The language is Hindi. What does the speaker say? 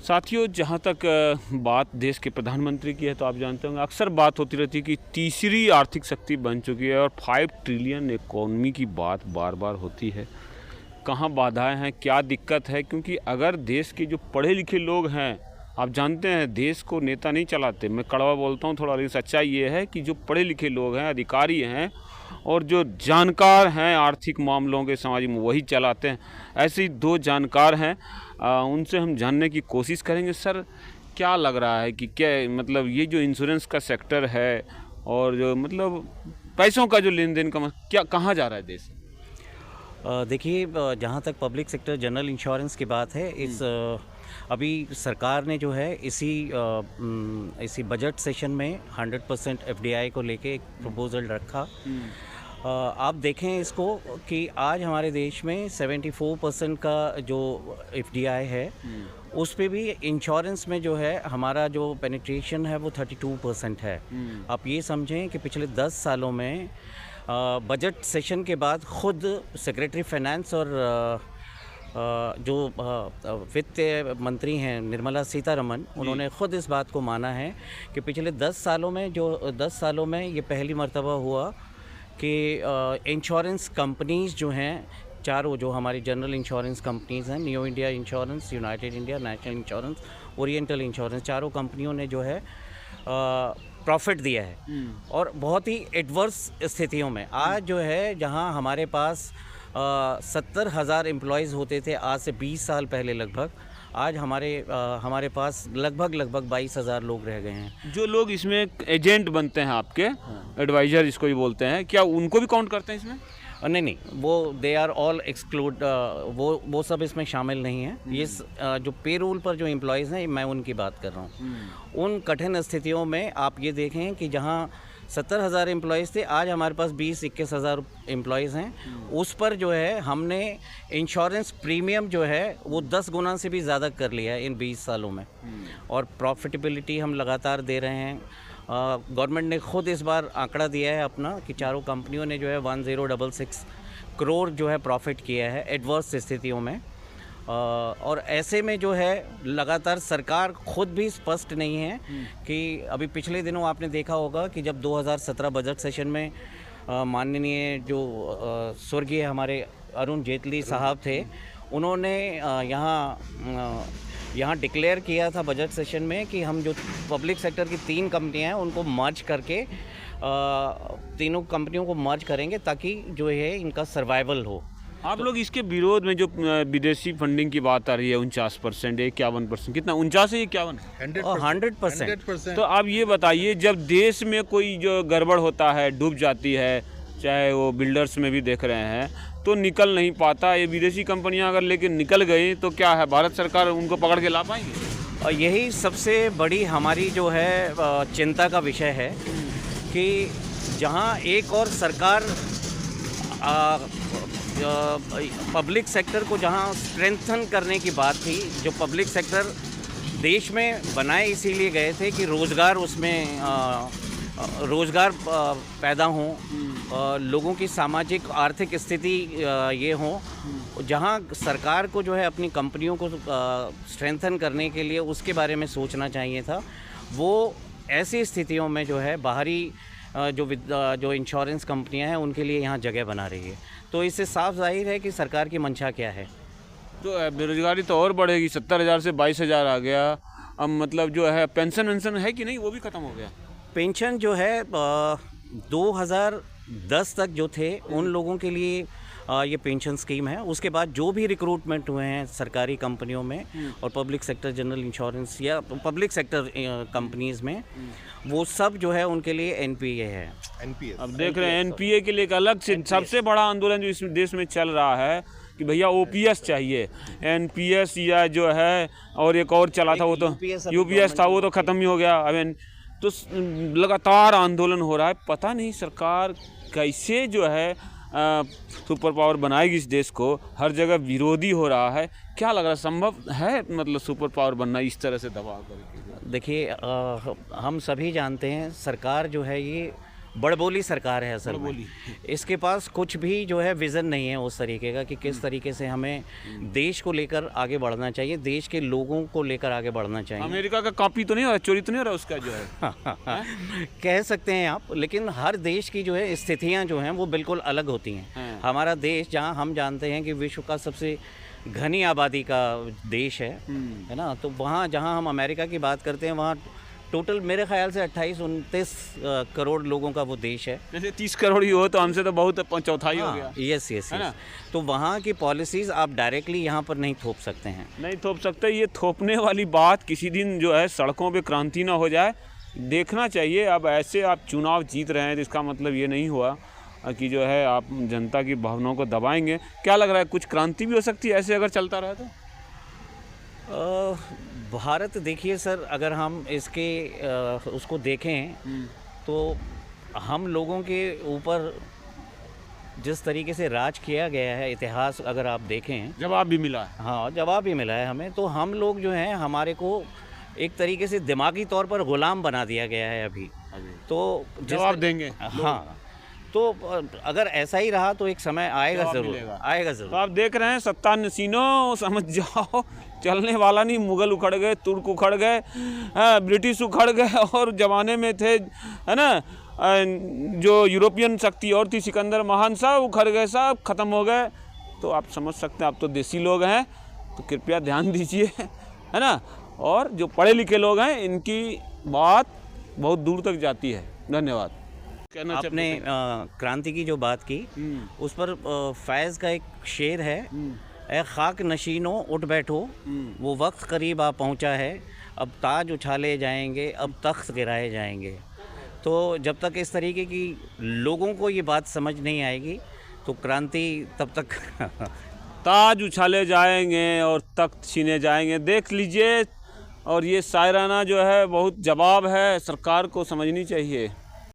साथियों, जहाँ तक बात देश के प्रधानमंत्री की है तो आप जानते होंगे अक्सर बात होती रहती है कि तीसरी आर्थिक शक्ति बन चुकी है और 5 ट्रिलियन इकोनॉमी की बात बार बार होती है। कहाँ बाधाएं हैं, क्या दिक्कत है? क्योंकि अगर देश के जो पढ़े लिखे लोग हैं, आप जानते हैं देश को नेता नहीं चलाते, मैं कड़वा बोलता हूँ थोड़ा, लेकिन सच्चाई ये है कि जो पढ़े लिखे लोग हैं, अधिकारी हैं और जो जानकार हैं आर्थिक मामलों के, सामाजिक में, वही चलाते हैं। ऐसे ही 2 जानकार हैं, उनसे हम जानने की कोशिश करेंगे। सर, क्या लग रहा है कि क्या मतलब ये जो इंश्योरेंस का सेक्टर है और जो मतलब पैसों का जो लेन देन का क्या कहाँ जा रहा है देश? देखिए, जहाँ तक पब्लिक सेक्टर जनरल इंश्योरेंस की बात है, अभी सरकार ने जो है इसी बजट सेशन में 100% एफडीआई को लेके एक प्रपोजल रखा। आप देखें इसको कि आज हमारे देश में 74% का जो एफडीआई है, उस पे भी इंश्योरेंस में जो है हमारा जो पेनिट्रेशन है वो 32% है। आप ये समझें कि पिछले 10 सालों में बजट सेशन के बाद खुद सेक्रेटरी फाइनेंस और जो वित्त मंत्री हैं निर्मला सीतारमन, उन्होंने खुद इस बात को माना है कि पिछले 10 सालों में ये पहली मर्तबा हुआ कि इंश्योरेंस कंपनीज़ जो हैं, चारों जो हमारी जनरल इंश्योरेंस कंपनीज़ हैं, new India insurance, United India, national insurance, oriental insurance, चारों कंपनियों ने जो है प्रॉफिट दिया है। और बहुत ही एडवर्स स्थितियों में आज जो है, जहां हमारे पास 70,000 एम्प्लॉयज़ होते थे आज से 20 साल पहले लगभग, आज हमारे पास लगभग 22,000 लोग रह गए हैं। जो लोग इसमें एजेंट बनते हैं आपके, एडवाइज़र जिसको भी बोलते हैं, क्या उनको भी काउंट करते हैं इसमें? नहीं, वो दे आर ऑल एक्सक्लूड, वो सब इसमें शामिल नहीं है। ये जो पे रोल पर जो एम्प्लॉयज़ हैं, मैं उनकी बात कर रहा हूँ। उन कठिन स्थितियों में आप ये देखें कि जहाँ 70,000 एम्प्लॉयज़ थे, आज हमारे पास 20-21,000 एम्प्लॉयज़ हैं। उस पर जो है हमने इंश्योरेंस प्रीमियम जो है वो 10 गुना से भी ज़्यादा कर लिया है इन 20 सालों में। और प्रॉफिटेबिलिटी हम लगातार दे रहे हैं। गवर्नमेंट ने खुद इस बार आंकड़ा दिया है अपना कि चारों कंपनियों ने जो है 1066 करोड़ जो है प्रॉफिट किया है एडवर्स स्थितियों में। और ऐसे में जो है लगातार सरकार खुद भी स्पष्ट नहीं है कि अभी पिछले दिनों आपने देखा होगा कि जब 2017 बजट सेशन में माननीय जो स्वर्गीय हमारे अरुण जेटली साहब थे, उन्होंने यहाँ डिक्लेयर किया था बजट सेशन में कि हम जो पब्लिक सेक्टर की 3 कंपनियां हैं उनको मर्ज करके तीनों कंपनियों को मर्ज करेंगे ताकि जो है इनका सर्वाइवल हो। आप लोग इसके विरोध में जो विदेशी फंडिंग की बात आ रही है 49% 51%, कितना 49 है 51? 100%। तो आप ये बताइए, जब देश में कोई जो गड़बड़ होता है, डूब जाती है, चाहे वो बिल्डर्स में भी देख रहे हैं, तो निकल नहीं पाता, ये विदेशी कंपनियां अगर लेके निकल गई तो क्या है, भारत सरकार उनको पकड़ के ला पाएंगे? और यही सबसे बड़ी हमारी जो है चिंता का विषय है कि जहां एक और सरकार पब्लिक सेक्टर को जहां स्ट्रेंथन करने की बात थी, जो पब्लिक सेक्टर देश में बनाए इसीलिए गए थे कि रोज़गार उसमें रोज़गार पैदा हों, लोगों की सामाजिक आर्थिक स्थिति ये हो, जहां सरकार को जो है अपनी कंपनियों को स्ट्रेंथन करने के लिए उसके बारे में सोचना चाहिए था। वो ऐसी स्थितियों में जो है बाहरी जो इंश्योरेंस कंपनियां हैं उनके लिए यहाँ जगह बना रही है। तो इससे साफ जाहिर है कि सरकार की मंशा क्या है। तो बेरोजगारी तो और बढ़ेगी, 70,000 से 22,000 आ गया। अब मतलब जो है पेंशन वेंशन है कि नहीं, वो भी ख़त्म हो गया? पेंशन जो है 2010 तक जो थे उन लोगों के लिए ये पेंशन स्कीम है। उसके बाद जो भी रिक्रूटमेंट हुए हैं सरकारी कंपनियों में और पब्लिक सेक्टर जनरल इंश्योरेंस या पब्लिक सेक्टर कंपनीज़ में, वो सब जो है उनके लिए एनपीए है। अब देख रहे हैं एनपीए के लिए एक अलग से सबसे बड़ा आंदोलन जो इस देश में चल रहा है कि भैया ओपीएस चाहिए, एनपीएस या जो है, और एक और चला था वो तो यूपीएस था, वो तो ख़त्म ही हो गया। अब तो लगातार आंदोलन हो रहा है, पता नहीं सरकार कैसे जो है सुपर पावर बनाएगी इस देश को। हर जगह विरोधी हो रहा है। क्या लग रहा है, संभव है मतलब सुपर पावर बनना इस तरह से दबाव करके? देखिए, हम सभी जानते हैं सरकार जो है ये बड़बोली सरकार है असल में। बड़बोली। इसके पास कुछ भी जो है विज़न नहीं है उस तरीके का कि किस तरीके से हमें देश को लेकर आगे बढ़ना चाहिए, देश के लोगों को लेकर आगे बढ़ना चाहिए। अमेरिका का कॉपी तो नहीं हो रहा, चोरी तो नहीं हो रहा उसका जो है? कह सकते हैं आप, लेकिन हर देश की जो है स्थितियां जो हैं वो बिल्कुल अलग होती हैं। हमारा देश, जहां हम जानते हैं कि विश्व का सबसे घनी आबादी का देश है ना, तो वहाँ जहाँ हम अमेरिका की बात करते हैं वहाँ टोटल मेरे ख्याल से 28-29 करोड़ लोगों का वो देश है। जैसे 30 करोड़ ही हो तो हमसे तो बहुत चौथाई हो गया। Yes yes yes. तो वहाँ की पॉलिसीज़ आप डायरेक्टली यहाँ पर नहीं थोप सकते हैं। नहीं थोप सकते। ये थोपने वाली बात किसी दिन जो है सड़कों पे क्रांति ना हो जाए, देखना चाहिए। अब ऐसे आप चुनाव जीत रहे हैं तो इसका मतलब ये नहीं हुआ कि जो है आप जनता की भावनाओं को दबाएंगे। क्या लग रहा है, कुछ क्रांति भी हो सकती है ऐसे अगर चलता रहा तो? भारत देखिए सर, अगर हम इसके उसको देखें तो हम लोगों के ऊपर जिस तरीके से राज किया गया है, इतिहास अगर आप देखें, जवाब भी मिला है। हाँ, जवाब भी मिला है हमें। तो हम लोग जो हैं, हमारे को एक तरीके से दिमागी तौर पर गुलाम बना दिया गया है अभी। तो जवाब देंगे। हाँ, तो अगर ऐसा ही रहा तो एक समय आएगा, ज़रूर आएगा ज़रूर। तो आप देख रहे हैं सत्ता नसीनों, समझ जाओ चलने वाला नहीं। मुगल उखड़ गए, तुर्क उखड़ गए, ब्रिटिश उखड़ गए, और ज़माने में थे है ना जो यूरोपियन शक्ति और थी, सिकंदर महान, सब उखड़ गए, सब ख़त्म हो गए। तो आप समझ सकते हैं, आप तो देसी लोग हैं तो कृपया ध्यान दीजिए, है ना। और जो पढ़े लिखे लोग हैं इनकी बात बहुत दूर तक जाती है। धन्यवाद। आपने क्रांति की जो बात की, उस पर फैज़ का एक शेर है, ए खाक नशीनों उठ बैठो, वो वक्त करीब आ पहुंचा है, अब ताज उछाले जाएंगे, अब तख्त गिराए जाएंगे। तो जब तक इस तरीके की लोगों को ये बात समझ नहीं आएगी तो क्रांति तब तक ताज उछाले जाएंगे और तख्त छीने जाएंगे। देख लीजिए, और ये शायराना जो है बहुत जवाब है, सरकार को समझनी चाहिए।